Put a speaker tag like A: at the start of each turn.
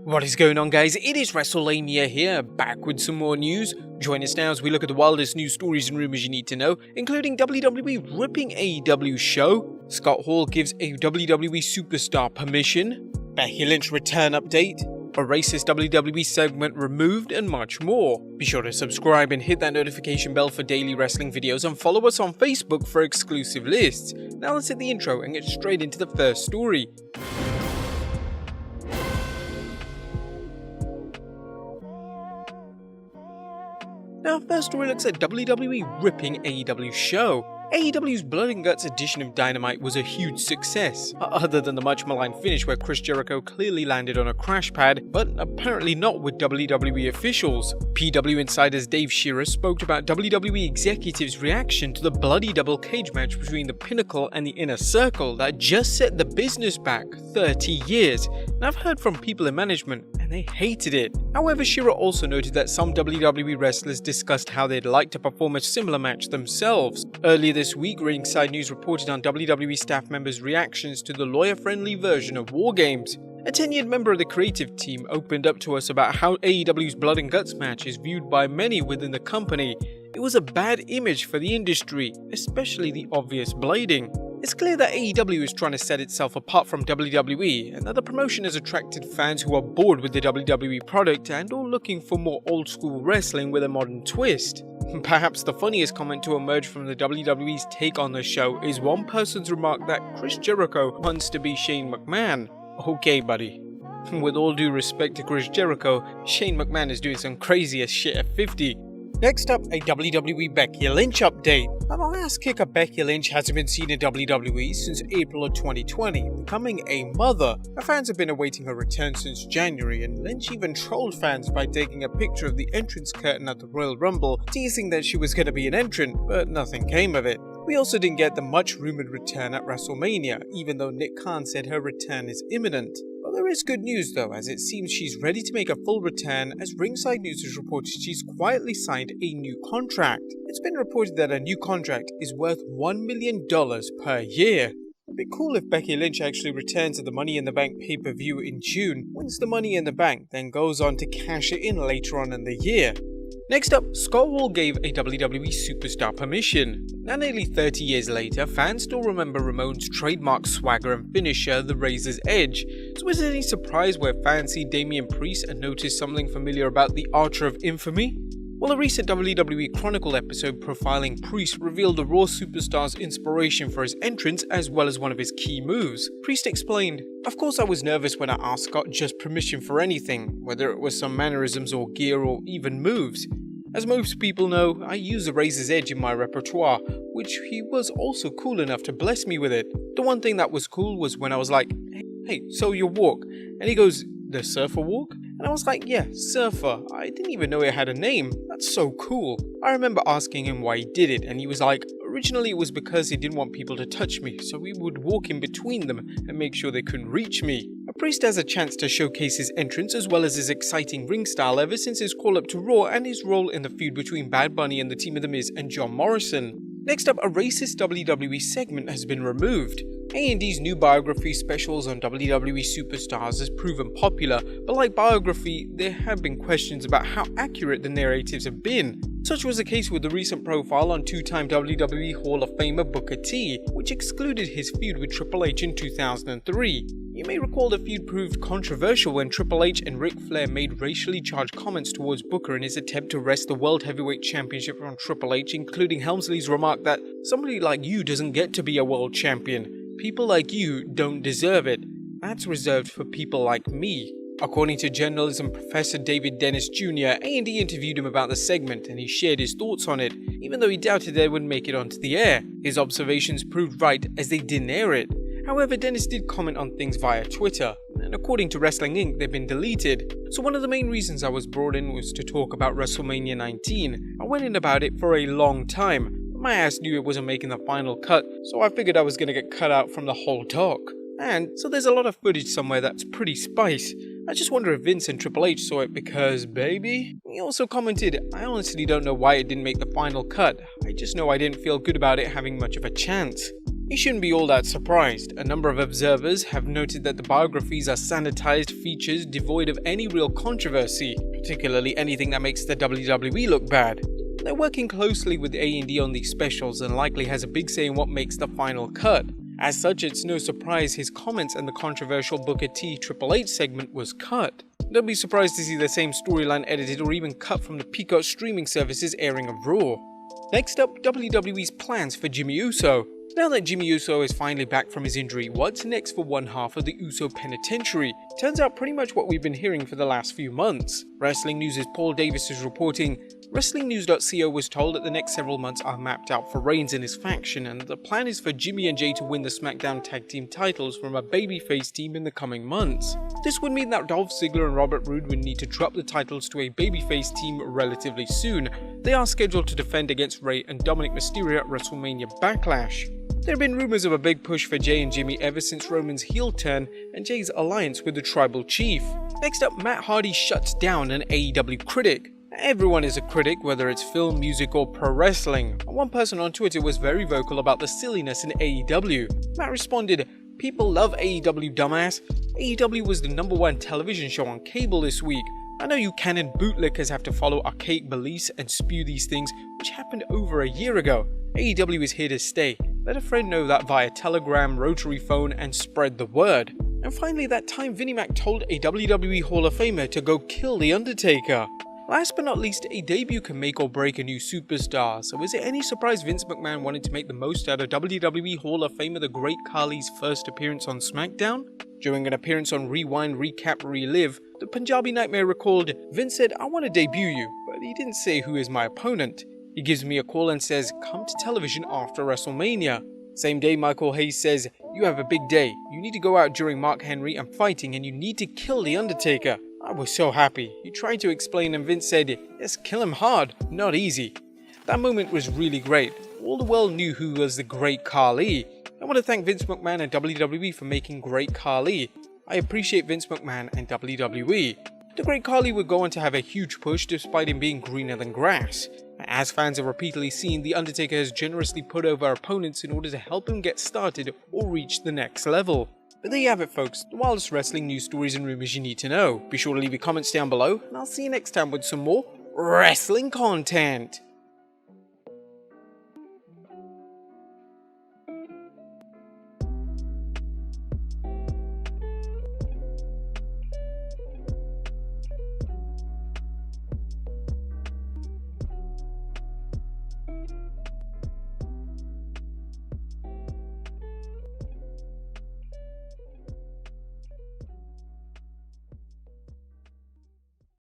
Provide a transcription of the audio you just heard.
A: What is going on, guys? It is Wrestlelamia here, back with some more news. Join us now as we look at the wildest news stories and rumors you need to know, including WWE ripping AEW show, Scott Hall gives a WWE superstar permission, Becky Lynch return update, a racist WWE segment removed, and much more. Be sure to subscribe and hit that notification bell for daily wrestling videos, and follow us on Facebook for exclusive lists. Now let's hit the intro and get straight into the first story. Now, first story looks at WWE ripping AEW show. AEW's Blood and Guts edition of Dynamite was a huge success, other than the much maligned finish where Chris Jericho clearly landed on a crash pad, but apparently not with WWE officials. PW Insider's Dave Shearer spoke about WWE executives' reaction to the bloody double cage match between the Pinnacle and the Inner Circle that just set the business back 30 years, and I've heard from people in management and they hated it. However, Shearer also noted that some WWE wrestlers discussed how they'd like to perform a similar match themselves. Earlier this week, Ringside News reported on WWE staff members' reactions to the lawyer-friendly version of War Games. A tenured member of the creative team opened up to us about how AEW's Blood and Guts match is viewed by many within the company. It was a bad image for the industry, especially the obvious blading. It's clear that AEW is trying to set itself apart from WWE, and that the promotion has attracted fans who are bored with the WWE product and are looking for more old-school wrestling with a modern twist. Perhaps the funniest comment to emerge from the WWE's take on the show is one person's remark that Chris Jericho wants to be Shane McMahon. Okay, buddy. With all due respect to Chris Jericho, Shane McMahon is doing some craziest shit at 50. Next up, a WWE Becky Lynch update. Our ass kicker Becky Lynch hasn't been seen in WWE since April of 2020, becoming a mother. Her fans have been awaiting her return since January, and Lynch even trolled fans by taking a picture of the entrance curtain at the Royal Rumble, teasing that she was going to be an entrant, but nothing came of it. We also didn't get the much rumored return at Wrestlemania, even though Nick Khan said her return is imminent. Well, there is good news though, as it seems she's ready to make a full return, as Ringside News has reported she's quietly signed a new contract. It's been reported that a new contract is worth $1 million per year. It'd be cool if Becky Lynch actually returns at the Money in the Bank pay-per-view in June, wins the Money in the Bank, then goes on to cash it in later on in the year. Next up, Scott Hall gave a WWE superstar permission. Now nearly 30 years later, fans still remember Ramon's trademark swagger and finisher, the Razor's Edge. So is it any surprise where fans see Damian Priest and notice something familiar about the Archer of Infamy? Well, a recent WWE Chronicle episode profiling Priest revealed the Raw superstar's inspiration for his entrance as well as one of his key moves. Priest explained, "Of course I was nervous when I asked Scott just permission for anything, whether it was some mannerisms or gear or even moves. As most people know, I use the Razor's Edge in my repertoire, which he was also cool enough to bless me with it. The one thing that was cool was when I was like, hey, so your walk?" And he goes, "The surfer walk?" And I was like, yeah, surfer. I didn't even know it had a name. That's so cool. I remember asking him why he did it, and he was like, originally it was because he didn't want people to touch me, so we would walk in between them and make sure they couldn't reach me. A Priest has a chance to showcase his entrance as well as his exciting ring style ever since his call up to Raw and his role in the feud between Bad Bunny and the team of The Miz and John Morrison. Next up, a racist WWE segment has been removed. A&E's new biography specials on WWE superstars has proven popular, but like biography, there have been questions about how accurate the narratives have been. Such was the case with the recent profile on two-time WWE Hall of Famer Booker T, which excluded his feud with Triple H in 2003. You may recall the feud proved controversial when Triple H and Ric Flair made racially charged comments towards Booker in his attempt to wrest the World Heavyweight Championship from Triple H, including Helmsley's remark that somebody like you doesn't get to be a world champion. People like you don't deserve it. That's reserved for people like me. According to journalism professor David Dennis Jr., A&E interviewed him about the segment and he shared his thoughts on it, even though he doubted they would make it onto the air. His observations proved right as they didn't air it. However, Dennis did comment on things via Twitter, and according to Wrestling Inc., they've been deleted. So one of the main reasons I was brought in was to talk about Wrestlemania 19. I went in about it for a long time. My ass knew it wasn't making the final cut, so I figured I was gonna get cut out from the whole talk. And so there's a lot of footage somewhere that's pretty spice. I just wonder if Vince and Triple H saw it because, baby. He also commented, I honestly don't know why it didn't make the final cut. I just know I didn't feel good about it having much of a chance. You shouldn't be all that surprised. A number of observers have noted that the biographies are sanitized features devoid of any real controversy, particularly anything that makes the WWE look bad. They're working closely with A&E on these specials and likely has a big say in what makes the final cut. As such, it's no surprise his comments and the controversial Booker T Triple H segment was cut. Don't be surprised to see the same storyline edited or even cut from the Peacock streaming service's airing of Raw. Next up, WWE's plans for Jimmy Uso. Now that Jimmy Uso is finally back from his injury, what's next for one half of the Uso penitentiary? Turns out pretty much what we've been hearing for the last few months. Wrestling News' Paul Davis is reporting, WrestlingNews.co was told that the next several months are mapped out for Reigns and his faction, and the plan is for Jimmy and Jay to win the SmackDown Tag Team titles from a babyface team in the coming months. This would mean that Dolph Ziggler and Robert Roode would need to drop the titles to a babyface team relatively soon. They are scheduled to defend against Rey and Dominic Mysterio at WrestleMania Backlash. There have been rumors of a big push for Jay and Jimmy ever since Roman's heel turn and Jay's alliance with the Tribal Chief. Next up, Matt Hardy shuts down an AEW critic. Everyone is a critic, whether it's film, music, or pro wrestling. One person on Twitter was very vocal about the silliness in AEW. Matt responded, "People love AEW, dumbass. AEW was the #1 television show on cable this week. I know you canon bootlickers have to follow archaic beliefs and spew these things, which happened over a year ago. AEW is here to stay. Let a friend know that via Telegram, rotary phone, and spread the word." And finally, that time Vinnie Mac told a WWE Hall of Famer to go kill the Undertaker. Last but not least, a debut can make or break a new superstar, so is it any surprise Vince McMahon wanted to make the most out of WWE Hall of Famer The Great Khali's first appearance on SmackDown? During an appearance on Rewind, Recap, Relive, the Punjabi Nightmare recalled, "Vince said, I want to debut you, but he didn't say who is my opponent. He gives me a call and says, come to television after WrestleMania. Same day, Michael Hayes says, you have a big day. You need to go out during Mark Henry and fighting and you need to kill The Undertaker. I was so happy. He tried to explain and Vince said, yes, kill him hard, not easy." That moment was really great. All the world knew who was the Great Khali. I want to thank Vince McMahon and WWE for making Great Khali. I appreciate Vince McMahon and WWE. The Great Khali would go on to have a huge push despite him being greener than grass. As fans have repeatedly seen, The Undertaker has generously put over opponents in order to help him get started or reach the next level. But there you have it, folks, the wildest wrestling news stories and rumors you need to know. Be sure to leave your comments down below, and I'll see you next time with some more wrestling content.